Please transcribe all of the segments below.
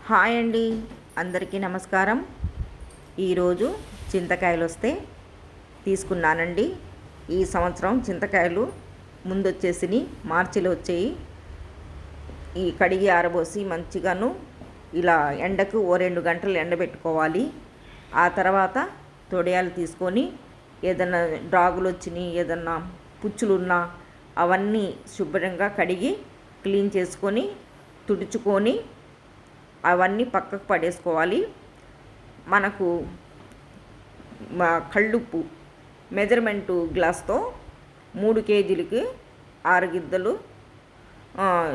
Hi అండి, అందరికీ నమస్కారం. ఈరోజు చింతకాయలు వస్తే తీసుకున్నానండి. ఈ సంవత్సరం చింతకాయలు ముందొచ్చేసి మార్చిలో వచ్చాయి. ఈ కడిగి ఆరబోసి మంచిగాను ఇలా ఎండకు 2 గంటలు ఎండబెట్టుకోవాలి. ఆ తర్వాత తొడియాలు తీసుకొని ఏదన్నా డ్రాగులు వచ్చినాయి, ఏదన్నా పుచ్చులున్నా అవన్నీ శుభ్రంగా కడిగి క్లీన్ చేసుకొని తుడుచుకొని అవన్నీ పక్కకు పడేసుకోవాలి. మనకు కళ్ళుప్పు మెజర్మెంటు గ్లాస్తో 3 కేజీలకి 6 గిద్దలు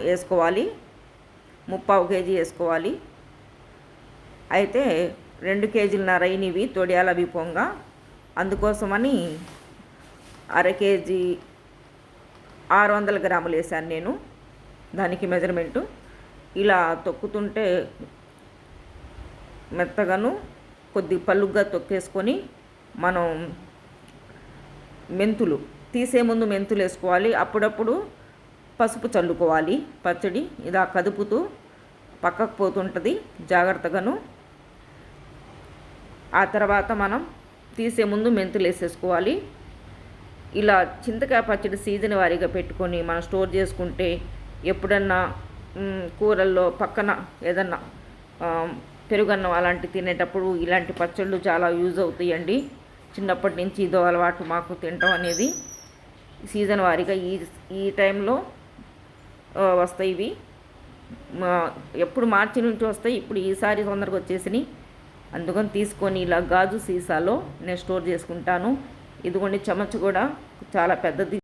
వేసుకోవాలి. 3/4 కేజీ వేసుకోవాలి. అయితే 2 కేజీలన్నర అయినవి తొడియాలు అవి పొంగ, అందుకోసమని 1/2 కేజీ 600 గ్రాములు వేసాను నేను. దానికి మెజర్మెంటు ఇలా తొక్కుతుంటే మెత్తగాను కొద్ది పలుగ్గా తొక్కేసుకొని మనం మెంతులు తీసే ముందు మెంతులు వేసుకోవాలి. అప్పుడప్పుడు పసుపు చల్లుకోవాలి. పచ్చడి ఇలా కదుపుతూ పక్కకు పోతుంటుంది జాగ్రత్తగాను. ఆ తర్వాత మనం తీసే ముందు మెంతులు వేసేసుకోవాలి. ఇలా చింతకాయ పచ్చడి సీజన్ వారీగా పెట్టుకొని మనం స్టోర్ చేసుకుంటే ఎప్పుడన్నా కూరల్లో పక్కన ఏదన్నా పెరుగన్నం అలాంటివి తినేటప్పుడు ఇలాంటి పచ్చళ్ళు చాలా యూజ్ అవుతాయండి. చిన్నప్పటి నుంచి ఇదో అలవాటు మాకు తినటం అనేది. సీజన్ వారీగా ఈ టైంలో వస్తాయి ఇవి. ఎప్పుడు మార్చి నుంచి వస్తాయి, ఇప్పుడు ఈసారి తొందరగా వచ్చేసినాయి. అందుకని తీసుకొని ఇలా గాజు సీసాలో నేను స్టోర్ చేసుకుంటాను. ఇదిగోండి, చెమచ కూడా చాలా పెద్దది.